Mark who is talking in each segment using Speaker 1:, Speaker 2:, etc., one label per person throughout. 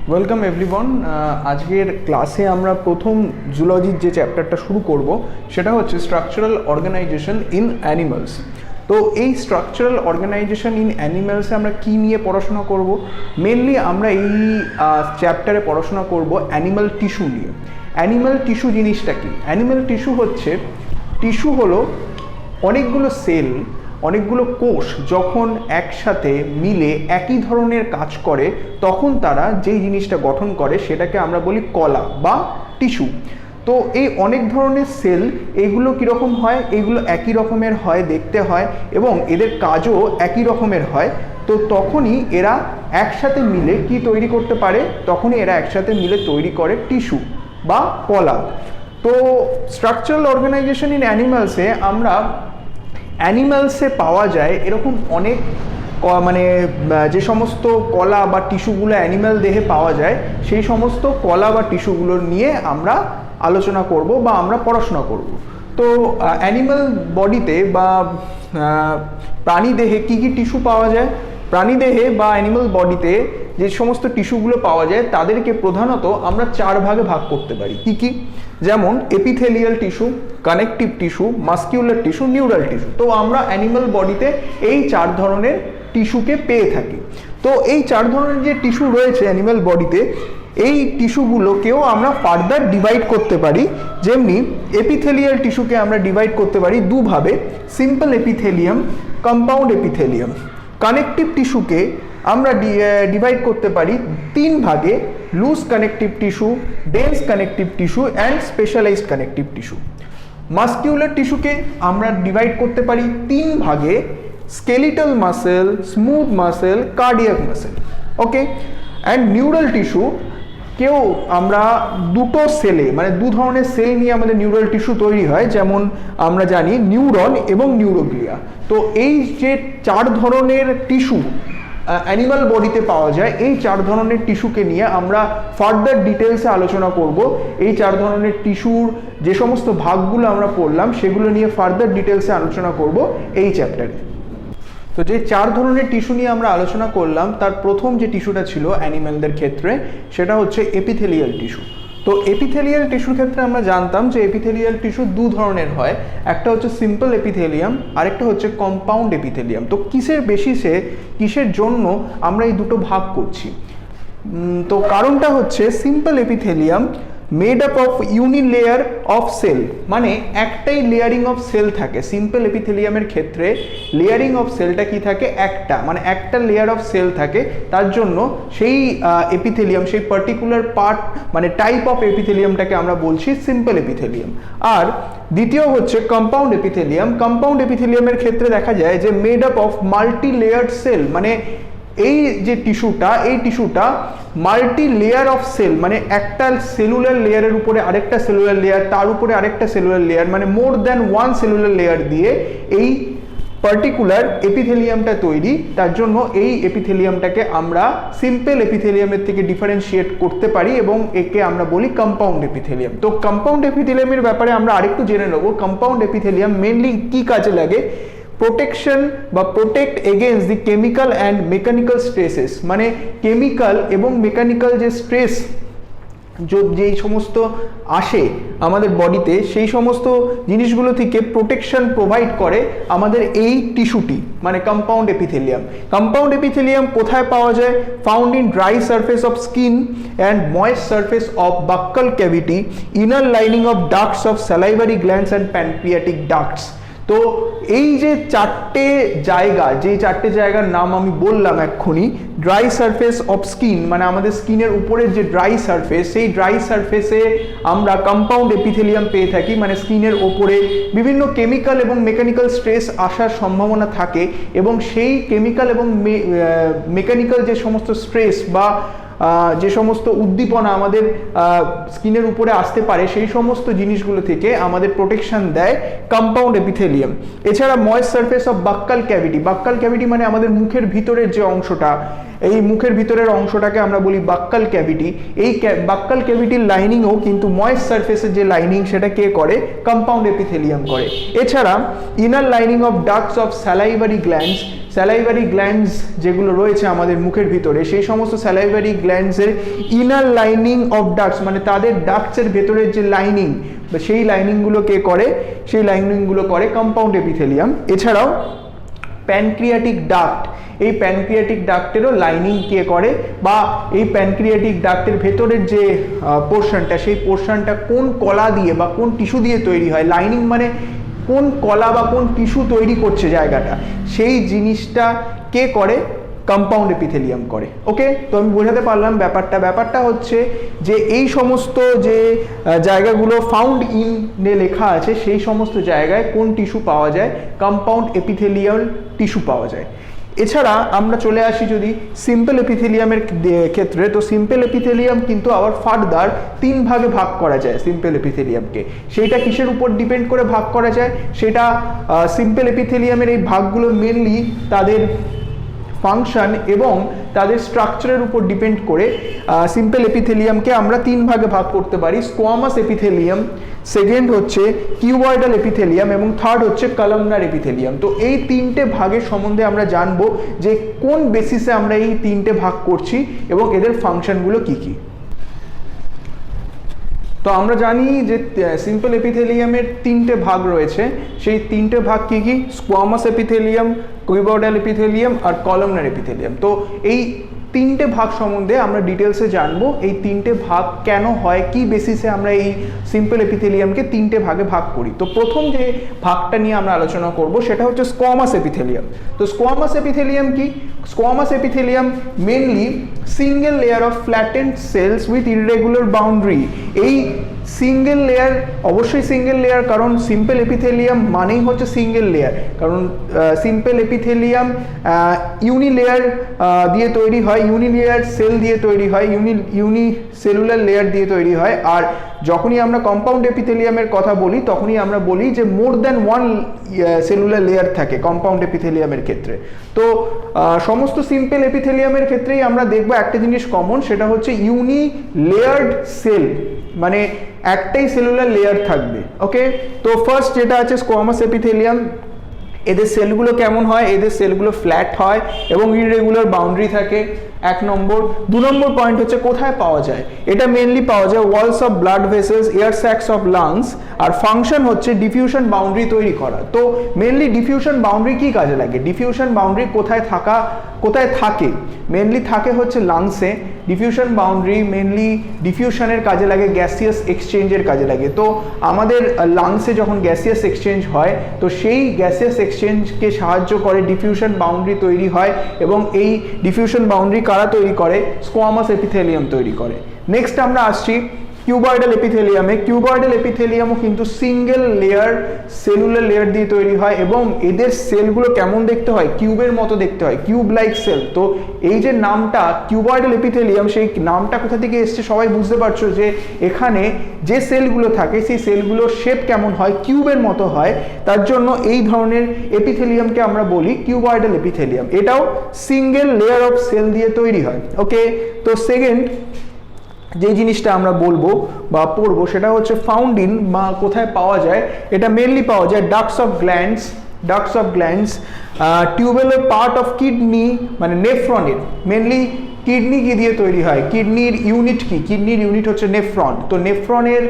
Speaker 1: Welcome everyone. আজকের ক্লাসে আমরা প্রথম জুলজির যে চ্যাপ্টারটা শুরু করব সেটা হচ্ছে স্ট্রাকচারাল অর্গানাইজেশন ইন অ্যানিমালস। তো এই স্ট্রাকচারাল অর্গানাইজেশন ইন অ্যানিমালসে আমরা কি নিয়ে পড়াশোনা করব? মেনলি আমরা এই চ্যাপ্টারে পড়াশোনা করব অ্যানিমাল টিস্যু নিয়ে। অ্যানিমাল টিস্যু জিনিসটা কি? অ্যানিমাল টিস্যু হচ্ছে, টিস্যু হলো অনেকগুলো সেল, অনেকগুলো কোষ যখন একসাথে মিলে একই ধরনের কাজ করে তখন তারা যেই জিনিসটা গঠন করে সেটাকে আমরা বলি কলা বা টিস্যু। তো এই অনেক ধরনের সেল, এগুলো কীরকম হয়? এগুলো একই রকমের হয়, দেখতে হয় এবং এদের কাজও একই রকমের হয়। তো তখনই এরা একসাথে মিলে কি তৈরি করতে পারে? তখনই এরা একসাথে মিলে তৈরি করে টিস্যু বা কলা। তো স্ট্রাকচারাল অর্গানাইজেশন ইন অ্যানিমালসে আমরা অ্যানিমালসে পাওয়া যায় এরকম অনেক মানে যে সমস্ত কলা বা টিস্যুগুলো অ্যানিম্যাল দেহে পাওয়া যায় সেই সমস্ত কলা বা টিস্যুগুলো নিয়ে আমরা আলোচনা করব বা আমরা পড়াশোনা করব। তো অ্যানিম্যাল বডিতে বা প্রাণী দেহে কী কী টিস্যু পাওয়া যায়? প্রাণী দেহে বা অ্যানিম্যাল বডিতে যে সমস্ত টিস্যুগুলো পাওয়া যায় তাদেরকে প্রধানত আমরা চার ভাগে ভাগ করতে পারি। কি কি? যেমন epithelial tissue, connective tissue, muscular tissue, neural tissue. তো আমরা অ্যানিম্যাল বডিতে এই চার ধরনের টিস্যুকে পেয়ে থাকি। তো এই চার ধরনের যে টিস্যু রয়েছে অ্যানিম্যাল বডিতে, এই টিস্যুগুলোকেও আমরা ফার্দার ডিভাইড করতে পারি। যেমনি এপিথেলিয়াল টিস্যুকে আমরা ডিভাইড করতে পারি দুভাবে, simple epithelium, compound epithelium. Connective টিস্যুকে আমরা ডিভাইড করতে পারি তিন ভাগে, loose connective tissue, dense connective tissue and specialized connective tissue. Muscular টিস্যুকে আমরা ডিভাইড করতে পারি তিন ভাগে, skeletal muscle, smooth muscle, cardiac muscle. Okay. And neural tissue কেউ আমরা দুটো সেলে, মানে দু ধরনের সেল নিয়ে আমাদের নিউরাল টিস্যু তৈরি হয়, যেমন আমরা জানি নিউরন এবং নিউরোগ্লিয়া। তো এই যে চার ধরনের টিস্যু অ্যানিমাল বডিতে পাওয়া যায়, এই চার ধরনের টিস্যুকে নিয়ে আমরা ফার্দার ডিটেলসে আলোচনা করব। এই চার ধরনের টিস্যুর যে সমস্ত ভাগগুলো আমরা পড়লাম সেগুলো নিয়ে ফার্দার ডিটেলসে আলোচনা করব এই চ্যাপ্টারে। তো যে চার ধরনের টিস্যু নিয়ে আমরা আলোচনা করলাম তার প্রথম যে টিস্যুটা ছিল অ্যানিম্যালদের ক্ষেত্রে সেটা হচ্ছে এপিথেলিয়াল টিস্যু। তো এপিথেলিয়াল টিস্যুর ক্ষেত্রে আমরা জানতাম যে এপিথেলিয়াল টিস্যু দু ধরনের হয়, একটা হচ্ছে সিম্পল এপিথেলিয়াম, আরেকটা হচ্ছে কম্পাউন্ড এপিথেলিয়াম। তো কিসের বেসিসে, কিসের জন্য আমরা এই দুটো ভাগ করছি? তো কারণটা হচ্ছে simple epithelium made up of unilayer of cell, মানে একটাই লেয়ারিং অফ সেল থাকে। সিম্পল এপিথেলিয়ামের ক্ষেত্রে লেয়ারিং অফ সেলটা কি থাকে? একটা, মানে একটা লেয়ার অফ সেল থাকে। তার জন্য সেই এপিথেলিয়াম, সেই পার্টিকুলার পার্ট মানে টাইপ অফ এপিথেলিয়ামটাকে আমরা বলছি সিম্পল এপিথেলিয়াম। আর দ্বিতীয় হচ্ছে কম্পাউন্ড এপিথেলিয়াম। কম্পাউন্ড এপিথেলিয়ামের ক্ষেত্রে দেখা যায় যে made up of multi layered cell, মানে এই যে টিস্যুটা, এই টিস্যুটা মাল্টি লেয়ার অফ সেল, মানে একটা সেলুলার লেয়ারের উপরে আরেকটা সেলুলার লেয়ার, তার উপরে আরেকটা সেলুলার লেয়ার, মানে more than one cellular layer দিয়ে এই পার্টিকুলার এপিথেলিয়ামটা তৈরি। তার জন্য এই এপিথেলিয়ামটাকে আমরা সিম্পল এপিথেলিয়ামের থেকে ডিফারেন্সিয়েট করতে পারি এবং একে আমরা বলি কম্পাউন্ড এপিথেলিয়াম। তো কম্পাউন্ড এপিথেলিয়ামের ব্যাপারে আমরা আরেকটু জেনে নেব। কম্পাউন্ড এপিথেলিয়াম মেনলি কি কাজে লাগে? প্রোটেকশন বা protect against the chemical and mechanical stresses, মানে কেমিক্যাল এবং মেকানিক্যাল যে স্ট্রেস যেই সমস্ত আসে আমাদের বডিতে, সেই সমস্ত জিনিসগুলো থেকে প্রোটেকশন প্রোভাইড করে আমাদের এই টিস্যুটি, মানে কম্পাউন্ড এপিথেলিয়াম। কম্পাউন্ড এপিথেলিয়াম কোথায় পাওয়া যায়? Found in dry surface of skin and moist surface of buccal cavity, inner lining of ducts of salivary glands and pancreatic ducts. তো এই যে চারটে জায়গা, যে চারটে জায়গার নাম আমি বললাম এক্ষুনি, ড্রাই সারফেস অফ স্কিন মানে আমাদের স্কিনের উপরের যে ড্রাই সারফেস, সেই ড্রাই সারফেসে আমরা কম্পাউন্ড এপিথেলিয়াম পেয়ে থাকি। মানে স্কিনের ওপরে বিভিন্ন কেমিক্যাল এবং মেকানিক্যাল স্ট্রেস আসার সম্ভাবনা থাকে এবং সেই কেমিক্যাল এবং মেকানিক্যাল যে সমস্ত স্ট্রেস বা যে সমস্ত উদ্দীপনা আমাদের স্কিনের উপরে আসতে পারে সেই সমস্ত জিনিসগুলো থেকে আমাদের প্রোটেকশন দেয় কম্পাউন্ড এপিথেলিয়াম। এছাড়া moist surface of buccal cavity, buccal cavity মানে আমাদের মুখের ভিতরের যে অংশটা, এই মুখের ভিতরের অংশটাকে আমরা বলি বাক্কাল ক্যাভিটি। এই বাক্কাল ক্যাভিটির লাইনিংও কিন্তু ময়েস্ট সারফেসের যে লাইনিং সেটা কে করে? কম্পাউন্ড এপিথেলিয়াম করে। এছাড়া inner lining of ducts of salivary glands, salivary glands যেগুলো রয়েছে আমাদের মুখের ভিতরে, সেই সমস্ত স্যালাইভারি গ্ল্যান্ডসের ইনার লাইনিং অফ ডাক্টস, মানে তাদের ডাক্টসের ভেতরের যে লাইনিং বা সেই লাইনিংগুলো কে করে, সেই লাইনিংগুলো করে কম্পাউন্ড এপিথেলিয়াম। এছাড়াও প্যানক্রিয়াটিক ডাক্ট, এই প্যানক্রিয়াটিক ডাক্টেরও লাইনিং কে করে, বা এই প্যানক্রিয়াটিক ডাক্টের ভেতরের যে পোর্শনটা, সেই পোর্শনটা কোন কলা দিয়ে বা কোন টিস্যু দিয়ে তৈরি হয়, লাইনিং মানে কোন কলা বা কোন টিস্যু তৈরি করছে জায়গাটা, সেই জিনিসটা কে করে, কম্পাউন্ড এপিথেলিয়াম করে। ওকে, তো আমি বোঝাতে পারলাম ব্যাপারটা হচ্ছে যে এই সমস্ত যে জায়গাগুলো ফাউন্ড ইনে লেখা আছে, সেই সমস্ত জায়গায় কোন টিস্যু পাওয়া যায়, কম্পাউন্ড এপিথেলিয়াল টিস্যু পাওয়া যায়। এছাড়া আমরা চলে আসি যদি সিম্পল এপিথেলিয়ামের ক্ষেত্রে, তো সিম্পল এপিথেলিয়াম কিন্তু আবার ফার্দার 3 ভাগে ভাগ করা যায় সিম্পল এপিথেলিয়ামকে। সেইটা কিসের উপর ডিপেন্ড করে ভাগ করা যায়, সেটা সিম্পল এপিথেলিয়ামের এই ভাগগুলো মেনলি তাদের ফাংশন এবং তাদের স্ট্রাকচারের উপর ডিপেন্ড করে সিম্পল এপিথেলিয়ামকে আমরা 3 ভাগে ভাগ করতে পারি। স্কোয়ামাস এপিথেলিয়াম, সেকেন্ড হচ্ছে কিউবয়েডাল এপিথেলিয়াম এবং থার্ড হচ্ছে কলামনার এপিথেলিয়াম। তো এই 3টে ভাগের সম্বন্ধে আমরা জানবো যে কোন বেসিসে আমরা এই 3টে ভাগ করছি এবং এদের ফাংশনগুলো কি কি। তো আমরা জানি যে সিম্পল এপিথেলিয়ামের 3টে ভাগ রয়েছে, সেই 3টে ভাগ কি কি, স্কোয়ামাস এপিথেলিয়াম, কিউবয়েডাল এপিথেলিয়াম আর কলামনার এপিথেলিয়াম। তো এই 3টে ভাগ সম্বন্ধে আমরা ডিটেলসে জানবো, এই 3টে ভাগ কেন হয়, কি বেসিসে আমরা এই সিম্পল এপিথেলিয়ামকে 3টে ভাগে ভাগ করি। তো প্রথম যে ভাগটা নিয়ে আমরা আলোচনা করব সেটা হচ্ছে স্কোয়ামাস এপিথেলিয়াম। তো স্কোয়ামাস এপিথেলিয়াম কি, squamous epithelium mainly single layer of flattened cells with irregular boundary. এই সিঙ্গেল লেয়ার, অবশ্যই সিঙ্গেল লেয়ার, কারণ সিম্পল এপিথেলিয়াম মানেই হচ্ছে সিঙ্গেল লেয়ার, কারণ সিম্পল এপিথেলিয়াম ইউনিলেয়ার দিয়ে তৈরি হয়, ইউনিলেয়ার সেল দিয়ে তৈরি হয়, ইউনিসেলুলার লেয়ার দিয়ে তৈরি হয়। আর যখনই আমরা কম্পাউন্ড এপিথেলিয়ামের কথা বলি তখনই আমরা বলি যে মোর দ্যান 1 সেলুলার লেয়ার থাকে কম্পাউন্ড এপিথেলিয়ামের ক্ষেত্রে। তো সমস্ত সিম্পল এপিথেলিয়ামের ক্ষেত্রেই আমরা দেখবো একটা জিনিস কমন, সেটা হচ্ছে ইউনিলেয়ার্ড সেল, মানে একটাই সেলুলার লেয়ার থাকবে। ওকে, তো ফার্স্ট যেটা আছে স্কোয়ামাস এপিথেলিয়াম, এদের সেলগুলো কেমন হয়, এদের সেলগুলো ফ্ল্যাট হয় এবং ইররেগুলার বাউন্ডারি থাকে, 1 নম্বর। 2 নম্বর পয়েন্ট হচ্ছে কোথায় পাওয়া যায়, এটা মেনলি পাওয়া যায় walls of blood vessels, air sacs of lungs, আর ফাংশন হচ্ছে ডিফিউশন বাউন্ডারি তৈরি করা। তো মেনলি ডিফিউশন বাউন্ডারি কি কাজে লাগে, ডিফিউশন বাউন্ডারি কোথায় থাকে, মেনলি থাকে হচ্ছে লাংসে। ডিফিউশন বাউন্ডারি মেনলি ডিফিউশনের কাজে লাগে, গ্যাসিয়াস এক্সচেঞ্জের কাজে লাগে। তো আমাদের লাংসে যখন গ্যাসিয়াস এক্সচেঞ্জ হয়, তো সেই গ্যাসিয়াস এক্সচেঞ্জকে সাহায্য করে ডিফিউশন বাউন্ডারি তৈরি হয়, এবং এই ডিফিউশন বাউন্ডারি কারা তৈরি করে, স্কোয়ামাস এপিথেলিয়াম তৈরি করে। নেক্সট আমরা আসছি কিউবয়েডাল এপিথেলিয়ামে। কিউবয়েডাল এপিথেলিয়ামও কিন্তু সিঙ্গেল লেয়ার সেলুলার লেয়ার দিয়ে তৈরি হয় এবং এদের সেলগুলো কেমন দেখতে হয়, কিউবের মতো দেখতে হয়, কিউব লাইক সেল। তো এই যে নামটা কিউবয়েডাল এপিথেলিয়াম, সেই নামটা কোথা থেকে এসছে সবাই বুঝতে পারছো যে এখানে যে সেলগুলো থাকে সেই সেলগুলোর শেপ কেমন হয়, কিউবের মতো হয়, তার জন্য এই ধরনের এপিথেলিয়ামকে আমরা বলি কিউবয়েডাল এপিথেলিয়াম। এটাও সিঙ্গেল লেয়ার অফ সেল দিয়ে তৈরি হয়। ওকে, তো সেকেন্ড যে জিনিসটা আমরা বলবো বা পড়বো সেটা হচ্ছে ফাউন্ড ইন, বা কোথায় পাওয়া যায়, এটা মেনলি পাওয়া যায় ducts of glands, tubular part of kidney, মানে নেফ্রনের। মেনলি কিডনি কি দিয়ে তৈরি হয়, কিডনির ইউনিট কি, কিডনির ইউনিট হচ্ছে নেফ্রন। তো নেফ্রনের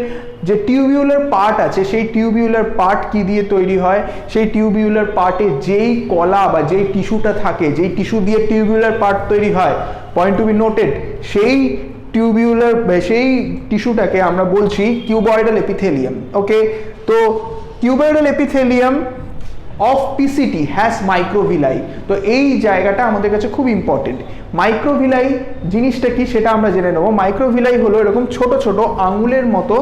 Speaker 1: যে টিউবিউলার পার্ট আছে, সেই টিউবিউলার পার্ট কি দিয়ে তৈরি হয়, সেই টিউবিউলার পার্টে যেই কলা বা যেই টিস্যুটা থাকে, যেই টিস্যু দিয়ে টিউবিউলার পার্ট তৈরি হয়, পয়েন্ট টু বি নোটেড, সেই টিস্যুটাকে আমরা বলছি কিউবয়েডাল এপিথেলিয়াম। ওকে, তো cuboidal epithelium of PCT has microvilli. তো এই জায়গাটা আমাদের কাছে খুব ইম্পর্টেন্ট। মাইক্রোভিলাই জিনিসটা কি সেটা আমরা জেনে নেব। মাইক্রোভিলাই হলো এরকম ছোট ছোট আঙুলের মতো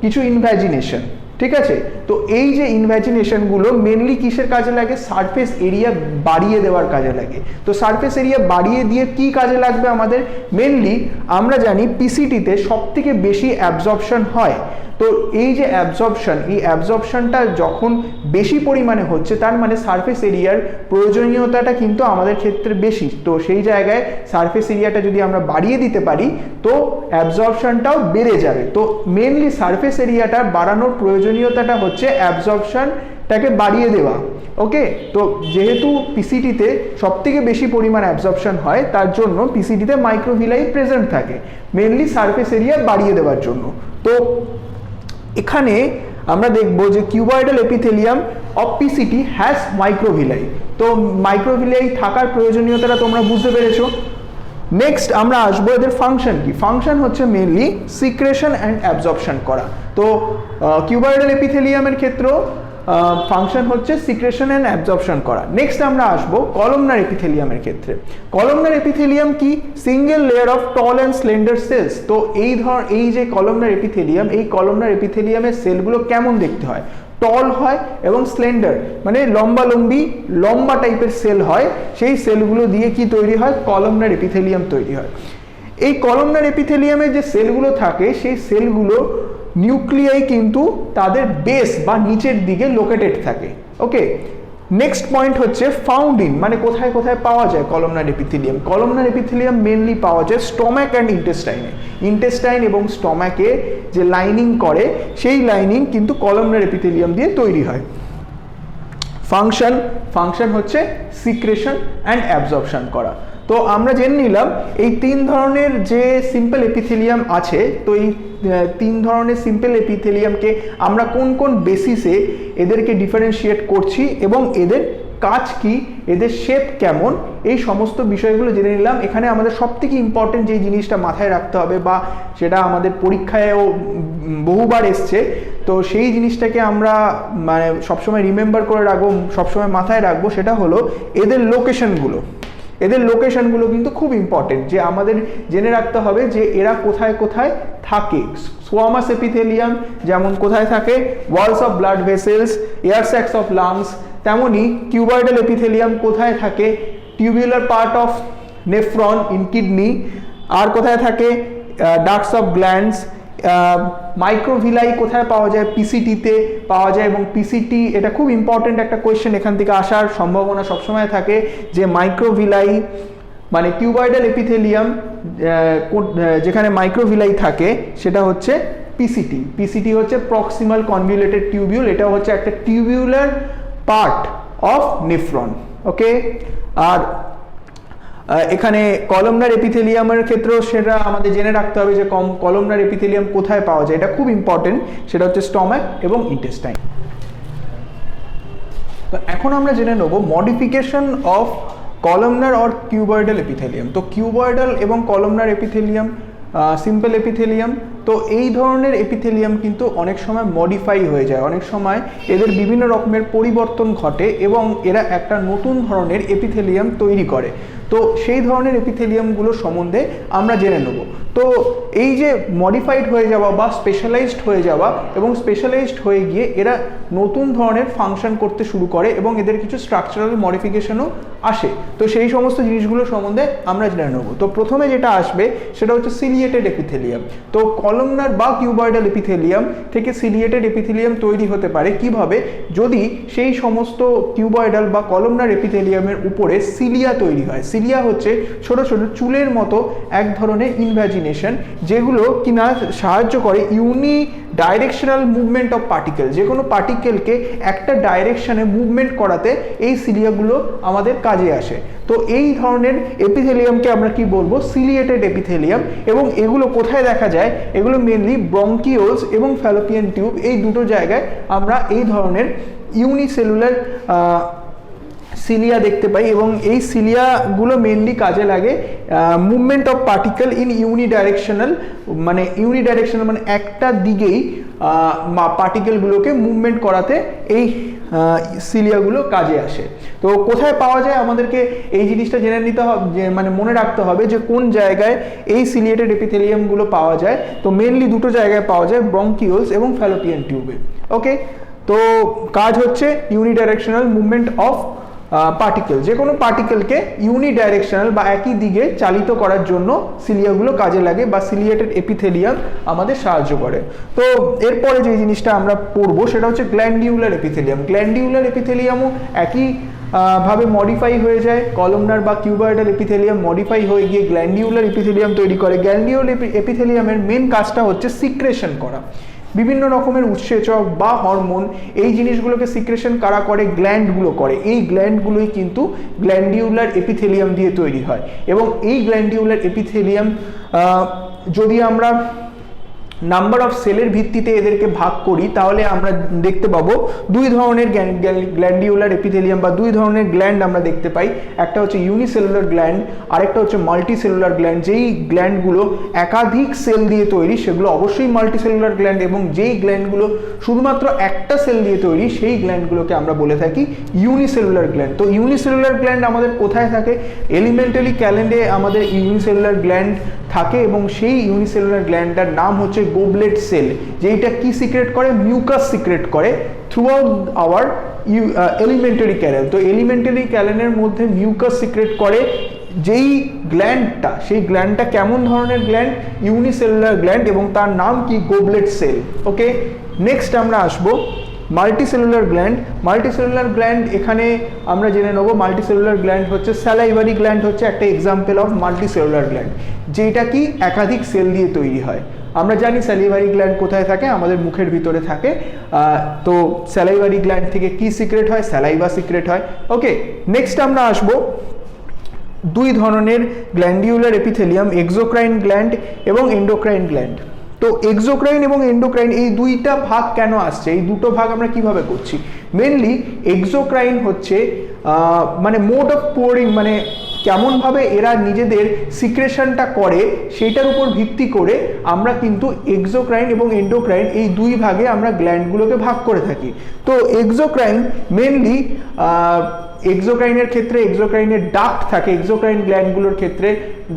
Speaker 1: কিছু ইনভ্যাজিনেশন, ঠিক আছে। তো এই যে ইনভ্যাজিনেশনগুলো মেনলি কিসের কাজে লাগে, সারফেস এরিয়া বাড়িয়ে দেওয়ার কাজে লাগে। তো সারফেস এরিয়া বাড়িয়ে দিয়ে কি কাজে লাগবে আমাদের, মেনলি আমরা জানি পিসিটিতে সবথেকে বেশি অ্যাবজর্পশন হয়। তো এই যে অ্যাবজর্পশন, এই অ্যাবজর্পশনটা যখন বেশি পরিমাণে হচ্ছে, তার মানে সারফেস এরিয়ার প্রয়োজনীয়তাটা কিন্তু আমাদের ক্ষেত্রে বেশি। তো সেই জায়গায় সারফেস এরিয়াটা যদি আমরা বাড়িয়ে দিতে পারি তো অ্যাবজর্পশনটাও বেড়ে যাবে। তো মেনলি সারফেস এরিয়াটা বাড়ানোর প্রয়োজন প্রয়োজনীয়তাটা হচ্ছে অ্যাবজর্পশনটাকে বাড়িয়ে দেওয়া। ওকে, তো যেহেতু পিসিটিতে সবথেকে বেশি পরিমাণ অ্যাবজর্পশন হয়, তার জন্য পিসিটিতে মাইক্রোভিলাই প্রেজেন্ট থাকে, মেনলি সারফেস এরিয়া বাড়িয়ে দেওয়ার জন্য। তো এখানে আমরা দেখব যে cuboidal epithelium of PCT has microvilli. তো মাইক্রোভিলাই থাকার প্রয়োজনীয়তাটা তোমরা বুঝতে পেরেছো। নেক্সট আমরা আসবো এদের ফাংশন কি। ফাংশন হচ্ছে মেনলি সিক্রেশন অ্যান্ড অ্যাবজর্পশন করা। তো কিউবয়েডাল এপিথেলিয়ামের ক্ষেত্রেও ফাংশন হচ্ছে সিক্রেশন অ্যান্ড অ্যাবজর্পশন করা। নেক্সট আমরা আসবো কলমনার এপিথেলিয়ামের ক্ষেত্রে। কলমনার এপিথেলিয়াম কি? Single layer of tall and slender cells. তো এই যে কলমনার এপিথেলিয়াম, এই কলমনার এপিথেলিয়ামের সেলগুলো কেমন দেখতে হয়? টল হয় এবং স্লেন্ডার, মানে লম্বা টাইপের সেল হয়। সেই সেলগুলো দিয়ে কি তৈরি হয়? কলমনার এপিথেলিয়াম তৈরি হয়। এই কলমনার এপিথেলিয়ামে যে সেলগুলো থাকে, সেই সেলগুলো নিউক্লিয়াই কিন্তু তাদের বেস বা নিচের দিকে লোকেটেড থাকে। ওকে, নেক্সট পয়েন্ট হচ্ছে ফাউন্ড ইন, মানে কোথায় কোথায় পাওয়া যায় কলমনার এপিথেলিয়াম। কলমনার এপিথেলিয়াম মেনলি পাওয়া যায় স্টমাক অ্যান্ড ইন্টেস্টাইনে। ইন্টেস্টাইন এবং স্টমাকে যে লাইনিং করে, সেই লাইনিং কিন্তু কলমনার এপিথেলিয়াম দিয়ে তৈরি হয়। ফাংশন হচ্ছে সিক্রেশন অ্যান্ড অ্যাবজর্পশন করা। তো আমরা জেনে নিলাম এই তিন ধরনের যে সিম্পল এপিথেলিয়াম আছে। তো এই তিন ধরনের সিম্পল এপিথেলিয়ামকে আমরা কোন কোন বেসিসে এদেরকে ডিফারেন্সিয়েট করছি এবং এদের কাজ কি, এদের শেপ কেমন, এই সমস্ত বিষয়গুলো জেনে নিলাম। এখানে আমাদের সবথেকে ইম্পর্টেন্ট যে জিনিসটা মাথায় রাখতে হবে, বা সেটা আমাদের পরীক্ষায়ও বহুবার এসছে, তো সেই জিনিসটাকে আমরা মানে সবসময় রিমেম্বার করে রাখবো, সবসময় মাথায় রাখবো, সেটা হলো এদের লোকেশনগুলো। এদের লোকেশনগুলো কিন্তু খুব ইম্পর্টেন্ট, যে আমাদের জেনে রাখতে হবে যে এরা কোথায় কোথায় থাকে। স্কোয়ামাস এপিথেলিয়াম যেমন কোথায় থাকে? Walls of blood vessels, air sacs of lungs. তেমনই কিউবয়েডাল এপিথেলিয়াম কোথায় থাকে? Tubular part of nephron in kidney. আর কোথায় থাকে? Ducts of glands. মাইক্রোভিলাই কোথায় পাওয়া যায়? পিসিটিতে পাওয়া যায়। এবং পিসিটি, এটা খুব ইম্পর্টেন্ট একটা কোয়েশ্চেন, এখান থেকে আসার সম্ভাবনা সবসময় থাকে, যে মাইক্রোভিলাই মানে কিউবয়েডাল এপিথেলিয়াম যেখানে মাইক্রোভিলাই থাকে সেটা হচ্ছে পিসিটি। পিসিটি হচ্ছে প্রক্সিমাল কনভলিউটেড টিউবিউল, এটা হচ্ছে একটা টিউবুলার পার্ট অফ নেফ্রন। ওকে, আর এখানে কলমনার এপিথেলিয়ামের ক্ষেত্রেও সেটা আমাদের জেনে রাখতে হবে যে কলমনার এপিথেলিয়াম কোথায় পাওয়া যায়। এটা খুব ইম্পর্টেন্ট, সেটা হচ্ছে স্টমাক এবং ইন্টেস্টাইন। তো এখন আমরা জেনে নেব modification of columnar or cuboidal epithelium. তো কিউবয়েডাল এবং কলমনার এপিথেলিয়াম সিম্পল এপিথেলিয়াম, তো এই ধরনের এপিথেলিয়াম কিন্তু অনেক সময় মডিফাই হয়ে যায়, অনেক সময় এদের বিভিন্ন রকমের পরিবর্তন ঘটে এবং এরা একটা নতুন ধরনের এপিথেলিয়াম তৈরি করে। তো সেই ধরনের এপিথেলিয়ামগুলো সম্বন্ধে আমরা জেনে নেব। তো এই যে মডিফাইড হয়ে যাওয়া বা স্পেশালাইজড হয়ে যাওয়া এবং স্পেশালাইজড হয়ে গিয়ে এরা নতুন ধরনের ফাংশন করতে শুরু করে এবং এদের কিছু স্ট্রাকচারাল মডিফিকেশনও আসে। তো সেই সমস্ত জিনিসগুলো সম্বন্ধে আমরা জেনে নেব। তো প্রথমে যেটা আসবে সেটা হচ্ছে সিলিয়েটেড এপিথেলিয়াম। তো কলমনার বা কিউবয়েডাল এপিথেলিয়াম থেকে সিলিয়েটেড এপিথেলিয়াম তৈরি হতে পারে কিভাবে? যদি সেই সমস্ত কিউবয়েডাল বা কলমনার এপিথেলিয়ামের উপরে সিলিয়া তৈরি হয়। সিলিয়া হচ্ছে ছোট ছোট চুলের মতো এক ধরনের ইনভ্যাজিনেশন, যেগুলো কিনা সাহায্য করে ইউনি ডাইরেকশনাল মুভমেন্ট অফ পার্টিকেল। যে কোনো পার্টিকেলকে একটা ডাইরেকশনে মুভমেন্ট করাতে এই সিলিয়াগুলো আমাদের কাজে আসে। তো এই ধরনের এপিথেলিয়ামকে আমরা কি বলবো? Ciliated epithelium. এবং এগুলো কোথায় দেখা যায়? এগুলো মেনলি ব্রঙ্কিওলস এবং ফ্যালোপিয়ান টিউব, এই দুটো জায়গায় আমরা এই ধরনের ইউনিসেলুলার সিলিয়া দেখতে পাই। এবং এই সিলিয়াগুলো মেনলি কাজে লাগে মুভমেন্ট অফ পার্টিকেল ইন ইউনিডাইরেকশনাল, মানে ইউনিডাইরেকশনাল মানে একটা দিকেই পার্টিকেলগুলোকে মুভমেন্ট করাতে এই সিলিয়াগুলো কাজে আসে। তো কোথায় পাওয়া যায় আমাদেরকে এই জিনিসটা জেনে নিতে হবে, যে মানে মনে রাখতে হবে যে কোন জায়গায় এই সিলিয়েটেড এপিথেলিয়ামগুলো পাওয়া যায়। তো মেনলি দুটো জায়গায় পাওয়া যায়, ব্রঙ্কিওলস এবং ফ্যালোপিয়ান টিউবে। ওকে, তো কাজ হচ্ছে ইউনিডাইরেকশনাল মুভমেন্ট অফ পার্টিকেল। যে কোনো পার্টিকেলকে ইউনিডাইরেকশনাল বা একই দিকে চালিত করার জন্য সিলিয়াগুলো কাজে লাগে বা সিলিয়েটেড এপিথেলিয়াম আমাদের সাহায্য করে। তো এরপরে যে জিনিসটা আমরা পড়বো সেটা হচ্ছে গ্ল্যান্ডিউলার এপিথেলিয়াম। গ্ল্যান্ডিউলার এপিথেলিয়ামও একই ভাবে মডিফাই হয়ে যায়। কলমনার বা কিউবয়েডাল এপিথেলিয়াম মডিফাই হয়ে গিয়ে গ্ল্যান্ডিউলার এপিথেলিয়াম তৈরি করে। গ্ল্যান্ডিউলার এপিথেলিয়ামের মেন কাজটা হচ্ছে সিক্রেশন করা। বিভিন্ন রকমের উৎসেচক বা হরমোন, এই জিনিসগুলোকে সিক্রেশন কারা করে, গ্ল্যান্ডগুলো করে। এই গ্ল্যান্ডগুলোই কিন্তু গ্ল্যান্ডিউলার এপিথেলিয়াম দিয়ে তৈরি হয়। এবং এই গ্ল্যান্ডিউলার এপিথেলিয়াম যদি আমরা নাম্বার অফ সেলের ভিত্তিতে এদেরকে ভাগ করি তাহলে আমরা দেখতে পাবো দুই ধরনের গ্ল্যান্ডিউলার এপিথেলিয়াম বা দুই ধরনের গ্ল্যান্ড আমরা দেখতে পাই। একটা হচ্ছে ইউনিসেলুলার গ্ল্যান্ড, আরেকটা হচ্ছে মাল্টিসেলুলার গ্ল্যান্ড। যেই গ্ল্যান্ডগুলো একাধিক সেল দিয়ে তৈরি সেগুলো অবশ্যই মাল্টিসেলুলার গ্ল্যান্ড, এবং যেই গ্ল্যান্ডগুলো শুধুমাত্র একটা সেল দিয়ে তৈরি সেই গ্ল্যান্ডগুলোকে আমরা বলে থাকি ইউনিসেলুলার গ্ল্যান্ড। তো ইউনিসেলুলার গ্ল্যান্ড আমাদের কোথায় থাকে? এলিমেন্টারি ক্যালেন্ডে আমাদের ইউনিসেলুলার গ্ল্যান্ড থাকে, এবং সেই ইউনিসেলুলার গ্ল্যান্ডটার নাম হচ্ছে গোবলেট সেল, যেটা কি সিক্রেট করে? মিউকাস সিক্রেট করে থ্রু আউট আওয়ার এলিমেন্টারি ক্যানেল। তো এলিমেন্টারি ক্যানেলের মধ্যে মিউকাস সিক্রেট করে যেই গ্ল্যান্ডটা, সেই গ্ল্যান্ডটা কেমন ধরনের গ্ল্যান্ড? ইউনিসেলুলার গ্ল্যান্ড, এবং তার নাম কি? Goblet sell. ওকে, নেক্সট আমরা আসবো মাল্টিসেলুলার গ্ল্যান্ড। মাল্টিসেলুলার গ্ল্যান্ড এখানে আমরা জেনে নেব মাল্টিসেলুলার গ্ল্যান্ড হচ্ছে স্যালাইভারি গ্ল্যান্ড, হচ্ছে একটা এক্সাম্পল অফ মাল্টিসেলুলার গ্ল্যান্ড, যেটা কি একাধিক সেল দিয়ে তৈরি হয়। আমরা জানি স্যালাইভারি গ্ল্যান্ড কোথায় থাকে? আমাদের মুখের ভিতরে থাকে। তো স্যালাইভারি গ্ল্যান্ড থেকে কি সিক্রেট হয়? স্যালাইভা সিক্রেট হয়। ওকে, নেক্সট আমরা আসবো দুই ধরনের গ্ল্যান্ডিউলার এপিথেলিয়াম, এক্সোক্রাইন গ্ল্যান্ড এবং এন্ডোক্রাইন গ্ল্যান্ড। তো এক্সোক্রাইন এবং এন্ডোক্রাইন এই দুইটা ভাগ কেন আসছে? এই দুটো ভাগ আমরা কিভাবে করছি? মেনলি এক্সোক্রাইন হচ্ছে মানে মোড অফ পোরিং, মানে কেমনভাবে এরা নিজেদের সিক্রেশনটা করে সেইটার উপর ভিত্তি করে আমরা কিন্তু এক্সোক্রাইন এবং এন্ডোক্রাইন এই দুই ভাগে আমরা গ্ল্যান্ডগুলোকে ভাগ করে থাকি। তো এক্সোক্রাইন মেনলি এক্সোক্রাইনের ক্ষেত্রে এক্সোক্রাইনের ডাক্ট থাকে। এক্সোক্রাইন গ্ল্যান্ডগুলোর ক্ষেত্রে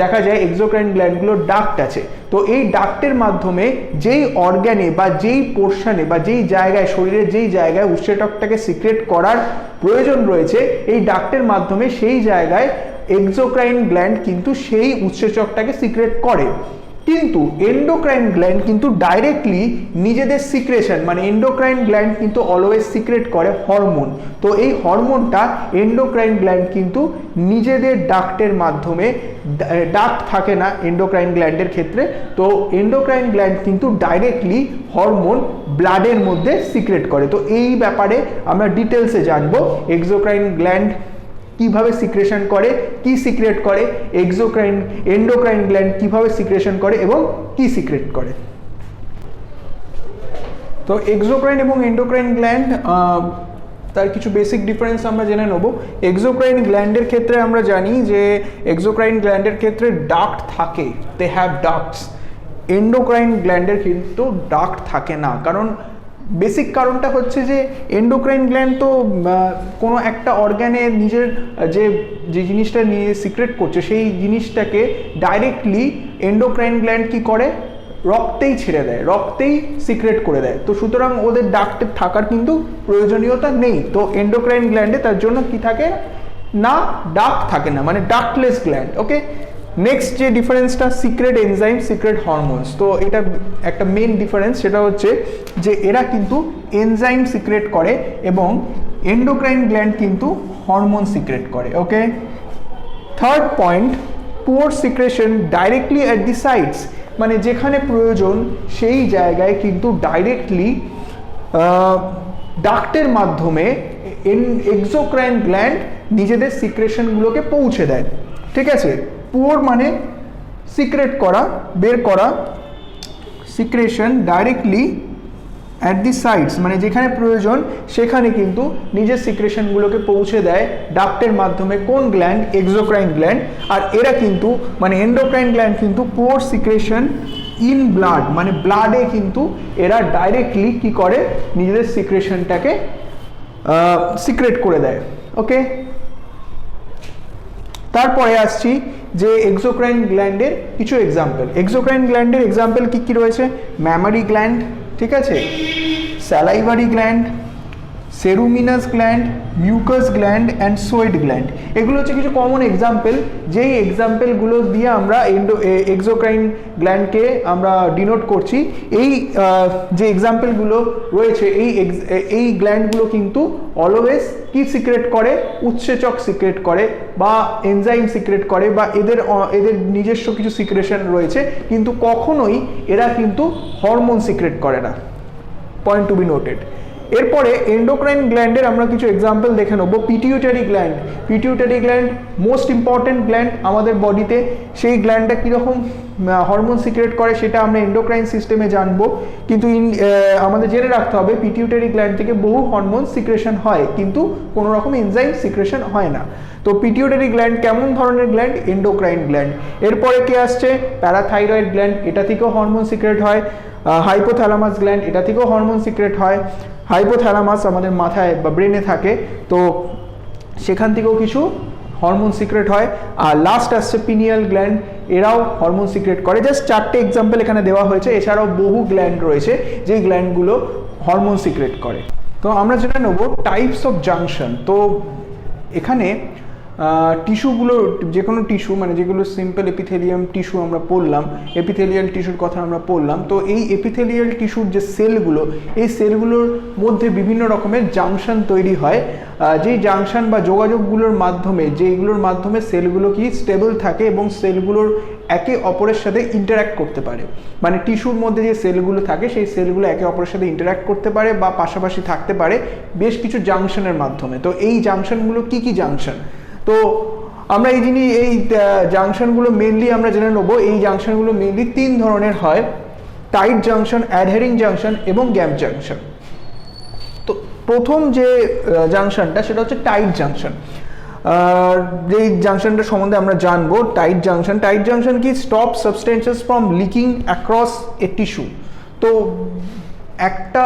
Speaker 1: দেখা যায় এক্সোক্রাইন গ্ল্যান্ডগুলোর ডাক্ট আছে। তো এই ডাক্টের মাধ্যমে যেই অর্গ্যানে বা যেই পোর্শনে বা যেই জায়গায়, শরীরের যেই জায়গায় উৎসেচকটাকে সিক্রেট করার প্রয়োজন রয়েছে, এই ডাক্টের মাধ্যমে সেই জায়গায় এক্সোক্রাইন গ্ল্যান্ড কিন্তু সেই উৎসেচকটাকে সিক্রেট করে। কিন্তু এন্ডোক্রাইন গ্ল্যান্ড কিন্তু ডাইরেক্টলি নিজেদের সিক্রেশন, মানে এন্ডোক্রাইন গ্ল্যান্ড কিন্তু অলওয়েজ সিক্রেট করে হরমোন। তো এই হরমোনটা এন্ডোক্রাইন গ্ল্যান্ড কিন্তু নিজেদের ডাক্টের মাধ্যমে, ডাক্ট থাকে না এন্ডোক্রাইন গ্ল্যান্ডের ক্ষেত্রে, তো এন্ডোক্রাইন গ্ল্যান্ড কিন্তু ডাইরেক্টলি হরমোন ব্লাডের মধ্যে সিক্রেট করে। তো এই ব্যাপারে আমরা ডিটেলসে জানবো এক্সোক্রাইন গ্ল্যান্ড কিভাবে সিক্রেশন করে, কি সিক্রেট করে, এন্ডোক্রাইন গ্ল্যান্ড কিভাবে সিক্রেশন করে এবং কি সিক্রেট করে। তো এক্সোক্রাইন এবং এন্ডোক্রাইন গ্ল্যান্ড তার কিছু বেসিক ডিফারেন্স আমরা জেনে নেব। এক্সোক্রাইন গ্ল্যান্ডের ক্ষেত্রে আমরা জানি যে এক্সোক্রাইন গ্ল্যান্ডের ক্ষেত্রে ডাক্ট থাকে, দে হ্যাভ ডাক্টস। এন্ডোক্রাইন গ্ল্যান্ডের কিন্তু ডাক্ট থাকে না, কারণ বেসিক কারণটা হচ্ছে যে এন্ডোক্রাইন গ্ল্যান্ড তো কোনো একটা অর্গানে নিজের যে জিনিসটা নিয়ে সিক্রেট করছে সেই জিনিসটাকে ডাইরেক্টলি এন্ডোক্রাইন গ্ল্যান্ড কি করে? রক্তেই ছেড়ে দেয়, রক্তেই সিক্রেট করে দেয়। তো সুতরাং ওদের ডাক্টের থাকার কিন্তু প্রয়োজনীয়তা নেই। তো এন্ডোক্রাইন গ্ল্যান্ডে তার জন্য কি থাকে না? ডাক্ট থাকে না, মানে ডাক্টলেস গ্ল্যান্ড। ওকে, নেক্সট যে ডিফারেন্সটা, সিক্রেট এনজাইম, সিক্রেট হরমোনস। তো এটা একটা মেন ডিফারেন্স, সেটা হচ্ছে যে এরা কিন্তু এনজাইম সিক্রেট করে এবং এন্ডোক্রাইন গ্ল্যান্ড কিন্তু হরমোন সিক্রেট করে। Okay, third point, pour secretion directly at the sites, মানে যেখানে প্রয়োজন সেই জায়গায় কিন্তু ডাইরেক্টলি ডাক্টের মাধ্যমে এক্সোক্রাইন গ্ল্যান্ড নিজেদের সিক্রেশনগুলোকে পৌঁছে দেয়। ঠিক আছে, পুয়ার মানে সিক্রেট করা, বের করা, secretion directly at the sites, মানে যেখানে প্রয়োজন সেখানে কিন্তু নিজের সিক্রেশনগুলোকে পৌঁছে দেয় ডাক্টের মাধ্যমে। কোন গ্ল্যান্ড? Exocrine gland. আর এরা কিন্তু মানে এন্ডোক্রাইন গ্ল্যান্ড কিন্তু পুয়ার সিক্রেশন ইন ব্লাড, মানে ব্লাডে কিন্তু এরা ডাইরেক্টলি কি করে? নিজেদের সিক্রেশনটাকে সিক্রেট করে দেয়। ওকে, তারপরে আসছি যে এক্সোক্রাইন গ্ল্যান্ডের কিছু এক্সাম্পল। এক্সোক্রাইন গ্ল্যান্ডের এক্সাম্পল কি কি রয়েছে? ম্যামারি গ্ল্যান্ড, ঠিক আছে, salivary gland, ceruminous gland, mucous gland and sweat gland. এগুলো হচ্ছে কিছু কমন এক্সাম্পল, যেই এক্সাম্পলগুলো দিয়ে আমরা এক্সোক্রাইন গ্ল্যান্ডকে আমরা ডিনোট করছি। এই যে এক্সাম্পলগুলো রয়েছে এই গ্ল্যান্ডগুলো কিন্তু অলওয়েজ কি সিক্রেট করে? উৎসেচক সিক্রেট করে বা এনজাইম সিক্রেট করে বা এদের নিজস্ব কিছু সিক্রেশন রয়েছে, কিন্তু কখনোই এরা কিন্তু হরমোন সিক্রেট করে না। Point to be noted. এরপরে এন্ডোক্রাইন গ্ল্যান্ডের আমরা কিছু এক্সাম্পল দেখে নেবো। Pituitary gland, pituitary gland most important gland আমাদের বডিতে। সেই গ্ল্যান্ডটা কীরকম হরমোন সিক্রেট করে সেটা আমরা এন্ডোক্রাইন সিস্টেমে জানবো, কিন্তু আমাদের জেনে রাখতে হবে পিটিউটারি গ্ল্যান্ড থেকে বহু হরমোন সিক্রেশন হয় কিন্তু কোনো রকম এনজাইম সিক্রেশন হয় না। তো পিটিউটারি গ্ল্যান্ড কেমন ধরনের গ্ল্যান্ড? Endocrine gland. এরপরে কে আসছে? প্যারাথাইরয়েড গ্ল্যান্ড, এটা থেকেও হরমোন সিক্রেট হয়। হাইপোথ্যালামাস গ্ল্যান্ড, এটা থেকেও হরমোন সিক্রেট হয়। হাইপোথ্যালামাস আমাদের মাথায় বা ব্রেনে থাকে, তো সেখান থেকেও কিছু হরমোন সিক্রেট হয়। আর লাস্ট আসছে পিনিয়াল গ্ল্যান্ড, এরাও হরমোন সিক্রেট করে। জাস্ট 4টে এক্সাম্পল এখানে দেওয়া হয়েছে, এছাড়াও বহু গ্ল্যান্ড রয়েছে যেই গ্ল্যান্ডগুলো হরমোন সিক্রেট করে। তো আমরা যেটা নেব টাইপস অফ জাংশন। তো এখানে টিস্যুগুলো, যে কোনো টিস্যু মানে যেগুলো সিম্পল এপিথেলিয়াম টিস্যু আমরা পড়লাম, এপিথেলিয়াল টিস্যুর কথা আমরা পড়লাম। তো এই এপিথেলিয়াল টিস্যুর যে সেলগুলো, এই সেলগুলোর মধ্যে বিভিন্ন রকমের জাংশন তৈরি হয়, যেই জাংশন বা যোগাযোগগুলোর মাধ্যমে, যেগুলোর মাধ্যমে সেলগুলো কি স্টেবল থাকে এবং সেলগুলোর একে অপরের সাথে ইন্টারঅ্যাক্ট করতে পারে। মানে টিস্যুর মধ্যে যে সেলগুলো থাকে সেই সেলগুলো একে অপরের সাথে ইন্টারঅ্যাক্ট করতে পারে বা পাশাপাশি থাকতে পারে বেশ কিছু জাংশনের মাধ্যমে। তো এই জাংশনগুলো কি কি জাংশন? তো আমরা এই জাংশনগুলো মেনলি আমরা জেনে নেব। এই জাংশনগুলো মেনলি 3 ধরনের হয়: টাইট জাংশন, অ্যাডহেরিং জাংশন এবং গ্যাপ জাংশন। তো প্রথম যে জাংশনটা সেটা হচ্ছে টাইট জাংশন। যেই জাংশনটা সম্বন্ধে আমরা জানবো, টাইট জাংশন। টাইট জাংশন কি? Stop substances from leaking across a tissue. তো একটা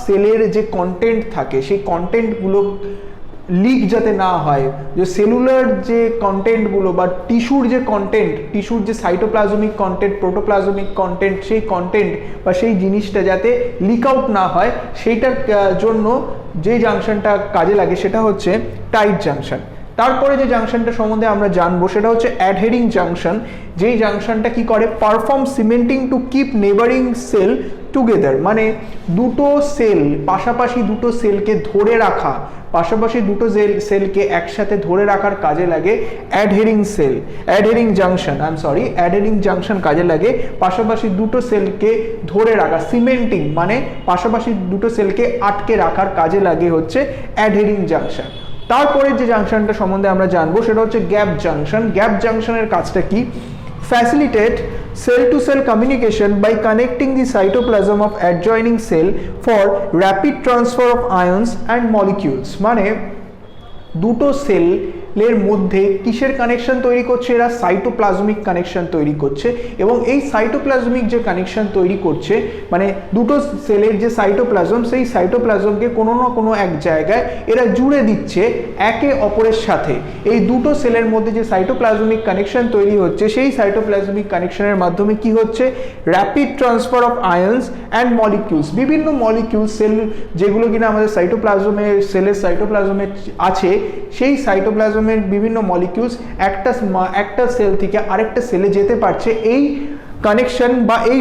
Speaker 1: সেলের যে কন্টেন্ট থাকে সেই কন্টেন্টগুলো লিক যাতে না হয়, যে সেলুলার যে কন্টেন্টগুলো বা টিস্যুর যে কন্টেন্ট, টিস্যুর যে সাইটোপ্লাজমিক কন্টেন্ট, প্রোটোপ্লাজমিক কন্টেন্ট, সেই কন্টেন্ট বা সেই জিনিসটা যাতে লিক আউট না হয়, সেইটার জন্য যে জাংশনটা কাজে লাগে সেটা হচ্ছে টাইট জাংশন। তারপরে যে জাংশনটা সম্বন্ধে আমরা জানবো সেটা হচ্ছে অ্যাডহেরিং জাংশন। যেই জাংশনটা কি করে? Perform cementing to keep neighbouring cell together. মানে দুটো সেল, পাশাপাশি দুটো সেলকে ধরে রাখা, পাশাপাশি দুটো সেলকে একসাথে ধরে রাখার কাজে লাগে adhering cell, adhering junction, adhering junction কাজে লাগে। পাশাপাশি দুটো সেলকে ধরে রাখা, সিমেন্টিং মানে পাশাপাশি দুটো সেলকে আটকে রাখার কাজে লাগে হচ্ছে অ্যাডহেরিং জাংশন। তারপরে যে জাংশনটা সম্বন্ধে আমরা জানবো সেটা হচ্ছে গ্যাপ জাংশন। গ্যাপ জাংশনের কাজটা কি? Facilitate cell to cell communication by connecting the cytoplasm of adjoining cell for rapid transfer of ions and molecules। মানে দুটো সেলের মধ্যে কিসের কানেকশন তৈরি করছে? এরা সাইটোপ্লাজমিক কানেকশন তৈরি করছে, এবং এই সাইটোপ্লাজমিক যে কানেকশন তৈরি করছে মানে দুটো সেলের যে সাইটোপ্লাজম, সেই সাইটোপ্লাজমকে কোনো না কোনো এক জায়গায় এরা জুড়ে দিচ্ছে একে অপরের সাথে। এই দুটো সেলের মধ্যে যে সাইটোপ্লাজমিক কানেকশন তৈরি হচ্ছে, সেই সাইটোপ্লাজমিক কানেকশনের মাধ্যমে কি হচ্ছে? Rapid transfer of আয়ন্স and molecules. বিভিন্ন মলিকিউলস, সেল যেগুলো কিনা আমাদের সাইটোপ্লাজমে, সেলের সাইটোপ্লাজমে আছে, সেই সাইটোপ্লাজমের বিভিন্ন মলিকিউলস একটা সেল থেকে আরেকটা সেলে যেতে পারছে এই কানেকশন বা এই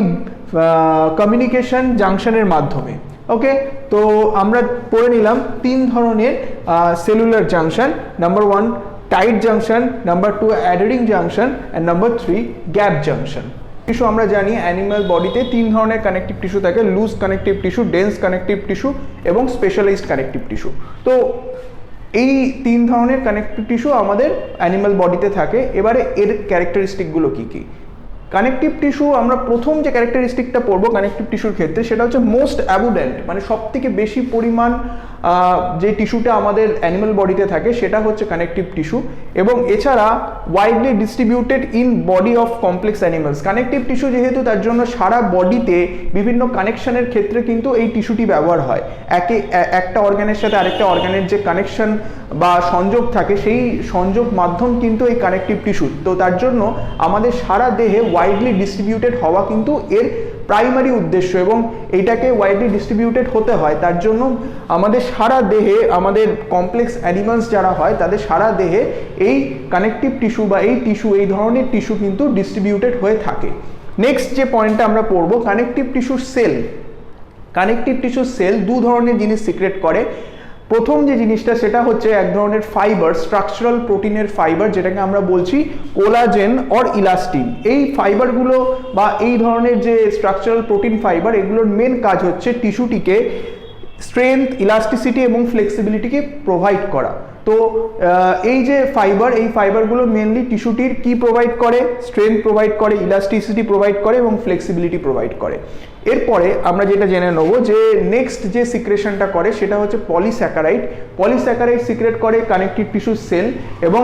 Speaker 1: কমিউনিকেশন জাংশনের মাধ্যমে। ওকে, তো আমরা পড়ে নিলাম 3 ধরনের cellular junction. Number 1 tight junction, number 2 adhering junction, and number 3 gap junction. Tissue আমরা জানি অ্যানিম্যাল বডিতে 3 ধরনের কানেকটিভ টিস্যু থাকে: loose connective tissue, dense connective tissue এবং স্পেশালাইজড কানেকটিভ টিস্যু। তো এই 3 ধরনের কানেকটিভ টিস্যু আমাদের অ্যানিম্যাল বডিতে থাকে। এবারে এর ক্যারেক্টারিস্টিকগুলো কী কী? কানেকটিভ টিস্যু, আমরা প্রথম যে ক্যারেক্টারিস্টিকটা পড়বো কানেকটিভ টিস্যুর ক্ষেত্রে সেটা হচ্ছে মোস্ট অ্যাবুডেন্ট, মানে সবথেকে বেশি পরিমাণ যে টিস্যুটা আমাদের অ্যানিম্যাল বডিতে থাকে সেটা হচ্ছে কানেকটিভ টিস্যু, এবং এছাড়া widely distributed in body of complex animals. Connective tissue যেহেতু, তার জন্য সারা বডিতে বিভিন্ন কানেকশনের ক্ষেত্রে কিন্তু এই টিস্যুটি ব্যবহার হয়। একটা অর্গানের সাথে আরেকটা অর্গানের যে কানেকশন বা সংযোগ থাকে, সেই সংযোগ মাধ্যম কিন্তু এই কানেকটিভ টিস্যু। তো তার জন্য আমাদের সারা দেহে ওয়াইডলি ডিস্ট্রিবিউটেড হওয়া কিন্তু এর প্রাইমারি উদ্দেশ্য, এবং এইটাকে ওয়াইডলি ডিস্ট্রিবিউটেড হতে হয়। তার জন্য আমাদের সারা দেহে, আমাদের কমপ্লেক্স অ্যানিমালস যারা হয় তাদের সারা দেহে এই কানেকটিভ টিস্যু বা এই টিস্যু, এই ধরনের টিস্যু কিন্তু ডিস্ট্রিবিউটেড হয়ে থাকে। নেক্সট যে পয়েন্টটা আমরা পড়বো, কানেকটিভ টিস্যুর সেল। কানেকটিভ টিস্যুর সেল 2 ধরনের জিনিস সিক্রেট করে। প্রথম যে জিনিসটা সেটা হচ্ছে এক ধরনের ফাইবার, স্ট্রাকচারাল প্রোটিনের ফাইবার, যেটাকে আমরা বলছি কোলাজেন অর ইলাস্টিন। এই ফাইবারগুলো বা এই ধরনের যে স্ট্রাকচারাল প্রোটিন ফাইবার, এগুলোর মেন কাজ হচ্ছে টিস্যুটিকে স্ট্রেংথ, ইলাস্টিসিটি এবং ফ্লেক্সিবিলিটিকে প্রোভাইড করা। তো এই যে ফাইবার, এই ফাইবারগুলো মেনলি টিস্যুটির কি প্রোভাইড করে, স্ট্রেংথ প্রোভাইড করে, ইলাস্টিসিটি প্রোভাইড করে এবং ফ্লেক্সিবিলিটি প্রোভাইড করে। এরপরে আমরা যেটা জেনে নেব যে নেক্সট যে সিক্রেশনটা করে সেটা হচ্ছে পলিস্যাকারাইড। পলিস্যাকারাইড সিক্রেট করে কানেকটিভ টিস্যু সেল, এবং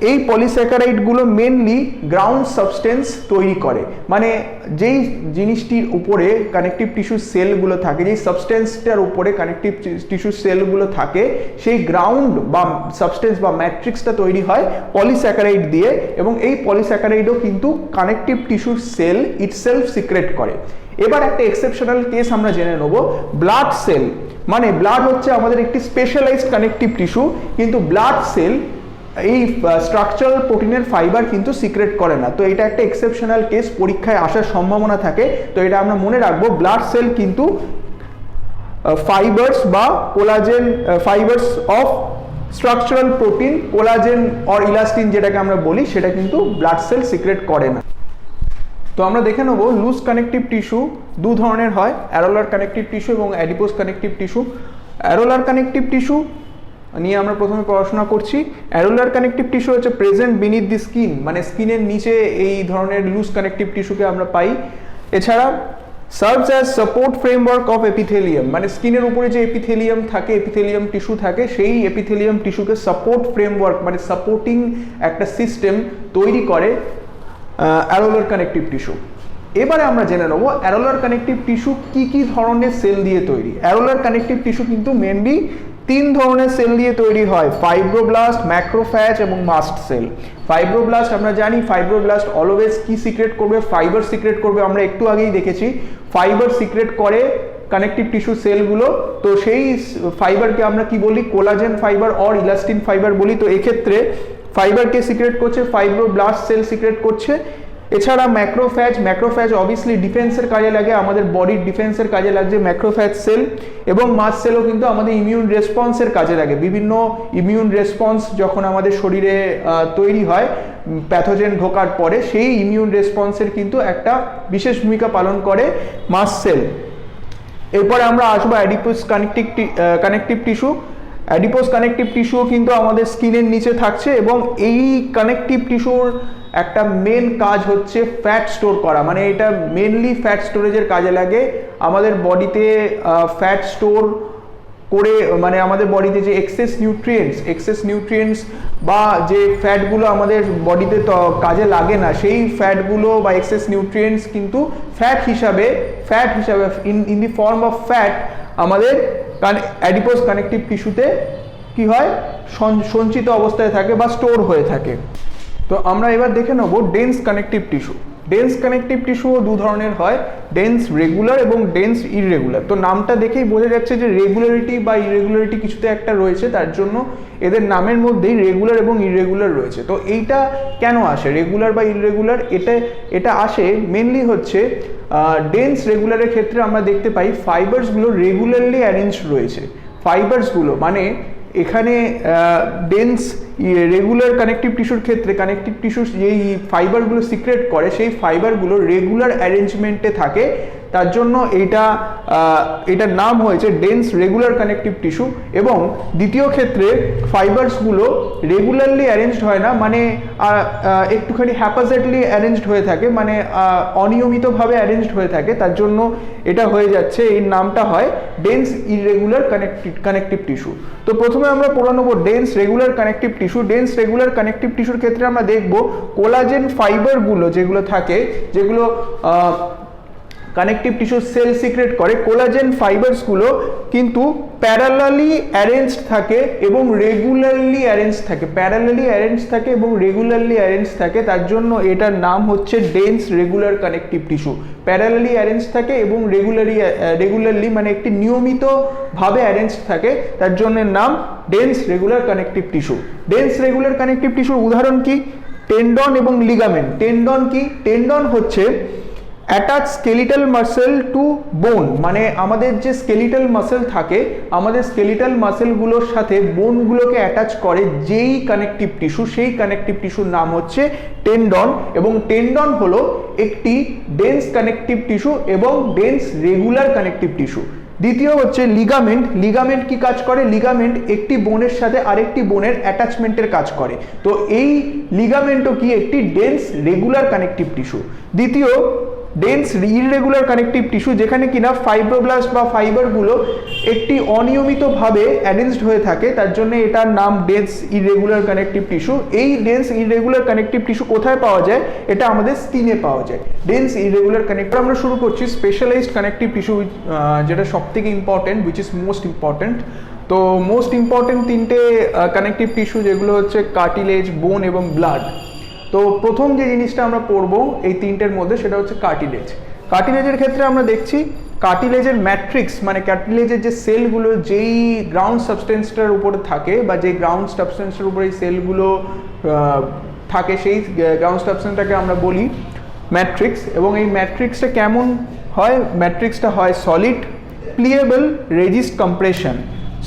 Speaker 1: এই পলিস্যাকারাইডগুলো মেনলি গ্রাউন্ড সাবস্টেন্স তৈরি করে। মানে যেই জিনিসটির উপরে কানেকটিভ টিস্যু সেলগুলো থাকে, যেই সাবস্টেন্সটার উপরে কানেকটিভ টিস্যু সেলগুলো থাকে, সেই গ্রাউন্ড বা সাবস্টেন্স বা ম্যাট্রিক্সটা তৈরি হয় পলিস্যাকারাইড দিয়ে, এবং এই পলিস্যাকারাইডও কিন্তু connective tissue cell itself secrete করে। এবার একটা এক্সেপশনাল কেস আমরা জেনে নেব, ব্লাড সেল। মানে ব্লাড হচ্ছে আমাদের একটি স্পেশালাইজড কানেকটিভ টিস্যু, কিন্তু ব্লাড সেল এই স্ট্রাকচারাল প্রোটিনের ফাইবার কিন্তু সিক্রেট করে না। তো এটা একটা এক্সেপশনাল কেস, পরীক্ষায় আসার সম্ভাবনা থাকে। তো এটা আমরা মনে রাখবো, ব্লাড সেল কিন্তু ফাইবার্স বা collagen, fibres of structural protein collagen or elastin যেটাকে আমরা বলি, সেটা কিন্তু ব্লাড সেল সিক্রেট করে না। তো আমরা দেখে নেব লুজ কানেকটিভ টিস্যু দু ধরনের হয়, অ্যারোলার কানেকটিভ টিস্যু এবং adipose connective tissue. Areolar connective tissue নিয়ে আমরা প্রথমে পড়াশোনা করছি। অ্যারোলার কানেকটিভ টিস্যু হচ্ছে প্রেজেন্ট বিনিথ দি স্কিন, মানে স্কিনের নিচে এই ধরনের লুজ কানেকটিভ টিস্যুকে আমরা পাই। এছাড়া serves as support framework of epithelium, মানে স্কিনের উপরে যে এপিথেলিয়াম থাকে, এপিথেলিয়াম টিস্যু থাকে, সেই এপিথেলিয়াম টিস্যুকে সাপোর্ট ফ্রেমওয়ার্ক মানে সাপোর্টিং একটা সিস্টেম তৈরি করে অ্যারোলার কানেকটিভ টিস্যু। এবারে আমরা জেনে নেব অ্যারোলার কানেকটিভ টিস্যু কি কি ধরনের সেল দিয়ে তৈরি। অ্যারোলার কানেকটিভ টিস্যু কিন্তু মেনলি তিন ধরনের সেল দিয়ে তৈরি হয়, ফাইব্রোব্লাস্ট, ম্যাক্রোফ্যাজ এবং মাস্ট সেল। ফাইব্রোব্লাস্ট আমরা জানি, ফাইব্রোব্লাস্ট অলওয়েজ কি সিক্রেট করবে, ফাইবার সিক্রেট করবে। আমরা একটু আগেই দেখেছি ফাইবার সিক্রেট করে কানেকটিভ টিস্যু সেলগুলো। তো সেই ফাইবারকে আমরা কি বলি, collagen fibre or elastin fibre বলি। তো এক্ষেত্রে ফাইবারকে সিক্রেট করছে ফাইব্রোব্লাস্ট সেল সিক্রেট করছে। এছাড়া ম্যাক্রোফ্যাজ অবভিয়াসলি ডিফেন্সের কাজে লাগে, আমাদের বডির ডিফেন্সের কাজে লাগছে ম্যাক্রোফ্যাজ সেল, এবং মাস্ট সেলও কিন্তু আমাদের ইমিউন রেসপন্সের কাজে লাগে। বিভিন্ন ইমিউন রেসপন্স যখন আমাদের শরীরে তৈরি হয় প্যাথোজেন ঢোকার পরে, সেই ইমিউন রেসপন্সের কিন্তু একটা বিশেষ ভূমিকা পালন করে মাস্ট সেল। এরপরে আমরা আসবো adipose connective tissue. Adipose connective টিস্যুও কিন্তু আমাদের স্কিনের নিচে থাকছে, এবং এই কানেকটিভ টিস্যুর একটা মেন কাজ হচ্ছে ফ্যাট স্টোর করা। মানে এটা মেনলি ফ্যাট স্টোরেজের কাজে লাগে। আমাদের বডিতে ফ্যাট স্টোর করে, মানে আমাদের বডিতে যে এক্সেস নিউট্রিয়েন্টস বা যে ফ্যাটগুলো আমাদের বডিতে কাজে লাগে না, সেই ফ্যাটগুলো বা এক্সেস নিউট্রিয়েন্টস কিন্তু ফ্যাট হিসাবে in the form of fat আমাদের অ্যাডিপোজ কানেকটিভ টিস্যুতে কি হয়, সঞ্চিত অবস্থায় থাকে বা স্টোর হয়ে থাকে। তো আমরা এবার দেখে নেব dense connective tissue. Dense connective টিস্যুও দু ধরনের হয়, ডেন্স রেগুলার এবং ডেন্স ইররেগুলার। তো নামটা দেখেই বোঝা যাচ্ছে যে রেগুলারিটি বা ইররেগুলারিটি কিছুতে একটা রয়েছে, তার জন্য এদের নামের মধ্যেই রেগুলার এবং ইররেগুলার রয়েছে। তো এইটা কেন আসে রেগুলার বা ইররেগুলার, এটা আসে মেনলি হচ্ছে ডেন্স রেগুলারের ক্ষেত্রে আমরা দেখতে পাই ফাইবার্সগুলো রেগুলারলি অ্যারেঞ্জড রয়েছে। ফাইবার্সগুলো মানে এখানে ডেন্স রেগুলার কানেকটিভ টিস্যুর ক্ষেত্রে কানেকটিভ টিস্যু যেই ফাইবারগুলো সিক্রেট করে, সেই ফাইবারগুলো রেগুলার অ্যারেঞ্জমেন্টে থাকে, তার জন্য এটার নাম হয়েছে ডেন্স রেগুলার কানেকটিভ টিস্যু। এবং দ্বিতীয় ক্ষেত্রে ফাইবার্সগুলো রেগুলারলি অ্যারেঞ্জড হয় না, মানে একটুখানি হ্যাপাজেডলি অ্যারেঞ্জড হয়ে থাকে, মানে অনিয়মিতভাবে অ্যারেঞ্জড হয়ে থাকে, তার জন্য এটা হয়ে যাচ্ছে, এই নামটা হয় ডেন্স ইররেগুলার কানেকটিভ টিস্যু। তো প্রথমে আমরা পড়ে নেব dense regular connective tissue. Dense regular connective টিস্যুর ক্ষেত্রে আমরা দেখব কোলাজেন ফাইবারগুলো যেগুলো থাকে, যেগুলো কানেকটিভ টিস্যু সেল সিক্রেট করে, কোলাজেন ফাইবারসগুলো কিন্তু প্যারালালি অ্যারেঞ্জড থাকে এবং রেগুলারলি অ্যারেঞ্জড থাকে, তার জন্য এটার নাম হচ্ছে dense regular connective tissue. Parallelly arrange থাকে এবং রেগুলারলি মানে একটি নিয়মিতভাবে অ্যারেঞ্জড থাকে, তার জন্য নাম dense regular connective tissue. Dense regular connective টিস্যুর উদাহরণ কি, টেন্ডন এবং লিগামেন্ট। টেন্ডন কি, টেন্ডন হচ্ছে attach skeletal muscle to bone, মানে আমাদের যে স্কেলিটাল মাসেল থাকে, আমাদের স্কেলিটাল মাসেলগুলোর সাথে বোনগুলোকে অ্যাটাচ করে যেই কানেকটিভ টিস্যু, সেই কানেকটিভ টিস্যুর নাম হচ্ছে টেন্ডন। এবং টেন্ডন হলো একটি ডেন্স কানেকটিভ টিস্যু এবং ডেন্স রেগুলার কানেকটিভ টিস্যু। দ্বিতীয় হচ্ছে লিগামেন্ট। লিগামেন্ট কি কাজ করে? লিগামেন্ট একটি বোনের সাথে আরেকটি বোনের অ্যাটাচমেন্টের কাজ করে। তো এই লিগামেন্টও কি একটি ডেন্স রেগুলার কানেকটিভ টিস্যু। দ্বিতীয় ডেন্স ইররেগুলার কানেকটিভ টিস্যু, যেখানে কিনা ফাইব্রোব্লাস্ট বা ফাইবারগুলো একটি অনিয়মিতভাবে অ্যারেঞ্জড হয়ে থাকে, তার জন্য এটার নাম ডেন্স ইররেগুলার কানেকটিভ টিস্যু। এই ডেন্স ইররেগুলার কানেকটিভ টিস্যু কোথায় পাওয়া যায়? এটা আমাদের স্কিনে পাওয়া যায়। Dense irregular connective. আমরা শুরু করছি স্পেশালাইজড কানেকটিভ টিস্যু, যেটা সব থেকে important, which is most important. তো মোস্ট ইম্পর্টেন্ট তিনটে কানেকটিভ টিস্যু যেগুলো হচ্ছে কার্টিলেজ, বোন এবং ব্লাড। তো প্রথম যে জিনিসটা আমরা পড়বো এই তিনটের মধ্যে সেটা হচ্ছে কার্টিলেজ। কার্টিলেজের ক্ষেত্রে আমরা দেখছি কার্টিলেজের ম্যাট্রিক্স, মানে কার্টিলেজের যে সেলগুলো যেই গ্রাউন্ড সাবস্টেন্সটার উপরে থাকে বা যেই গ্রাউন্ড সাবস্টেন্সের উপরে এই সেলগুলো থাকে, সেই গ্রাউন্ড সাবস্টেন্সটাকে আমরা বলি ম্যাট্রিক্স। এবং এই ম্যাট্রিক্সটা কেমন হয়? ম্যাট্রিক্সটা হয় সলিড, প্লিয়েবল, রেজিস্ট, কম্প্রেশন।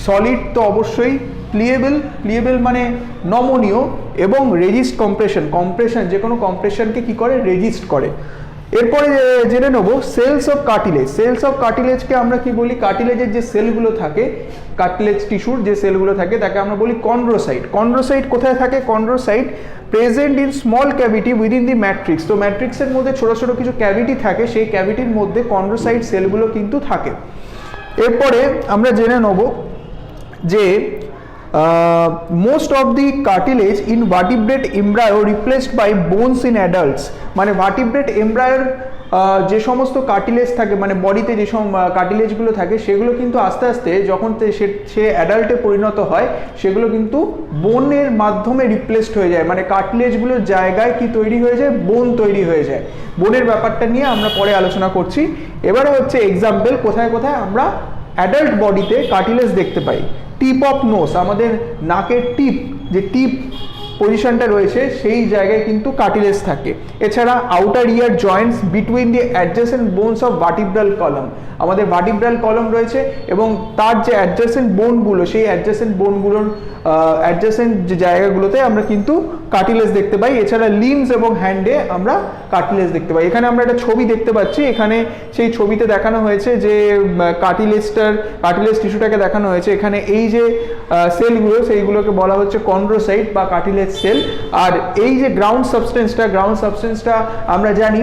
Speaker 1: সলিড তো অবশ্যই, প্লিয়েবল মানে নমনীয়, এবং রেজিস্ট কম্প্রেশন। কম্প্রেশন, যে কোনো কম্প্রেশনকে কি করে? রেজিস্ট করে। এরপরে জেনে নেব cells of cartilage. Cells of কার্টিলেজকে আমরা কি বলি? কার্টিলেজের যে সেলগুলো থাকে, কার্টিলেজ টিস্যুর যে সেলগুলো থাকে তাকে আমরা বলি কন্ড্রোসাইট। কন্ড্রোসাইট কোথায় থাকে? Chondrocyte present in small cavity within the matrix. তো ম্যাট্রিক্সের মধ্যে ছোটো ছোটো কিছু ক্যাভিটি থাকে, সেই ক্যাভিটির মধ্যে কন্ড্রোসাইট সেলগুলো কিন্তু থাকে। এরপরে আমরা জেনে নেব যে most of the cartilage in vertebrate embryo replaced by bones in adults. মানে ভার্টিব্রেট এমব্রায়োর যে সমস্ত কার্টিলেজ থাকে, মানে বডিতে যে সব কার্টিলেজগুলো থাকে, সেগুলো কিন্তু আস্তে আস্তে যখন সে অ্যাডাল্টে পরিণত হয়, সেগুলো কিন্তু বোনের মাধ্যমে রিপ্লেসড হয়ে যায়। মানে কার্টিলেজগুলোর জায়গায় কি তৈরি হয়ে যায়? বোন তৈরি হয়ে যায়। বোনের ব্যাপারটা নিয়ে আমরা পরে আলোচনা করছি। এবারে হচ্ছে এক্সাম্পল, কোথায় কোথায় আমরা অ্যাডাল্ট বডিতে কার্টিলেজ দেখতে পাই। টিপ অফ নোজ, আমাদের নাকের টিপ, যে টিপ পজিশনটা রয়েছে সেই জায়গায় কিন্তু কার্টিলেজ থাকে। এছাড়া outer year Joints between the adjacent bones of vertebral column, আমাদের ভার্টিব্রাল কলাম রয়েছে এবং তার যে অ্যাডজেসেন্ট বোনগুলো, সেই অ্যাডজেসেন্ট বোনগুলোর অ্যাডজেসেন্ট যে জায়গাগুলোতে আমরা কিন্তু কার্টিলেজ দেখতে পাই। এছাড়া লিম্বস এবং হ্যান্ডে আমরা কার্টিলেজ দেখতে পাই। এখানে আমরা একটা ছবি দেখতে পাচ্ছি, এখানে সেই ছবিতে দেখানো হয়েছে যে কার্টিলেজ টিস্যুটাকে দেখানো হয়েছে। এখানে এই যে সেলগুলো, সেইগুলোকে বলা হচ্ছে কন্ড্রোসাইট বা কার্টিলেজ সেল। আর এই যে গ্রাউন্ড সাবস্টেন্সটা আমরা জানি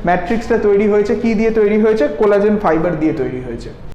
Speaker 1: ম্যাট্রিক্সটা তৈরি হয়েছে কি দিয়ে তৈরি হয়েছে? কোলাজেন ফাইবার দিয়ে তৈরি হয়েছে।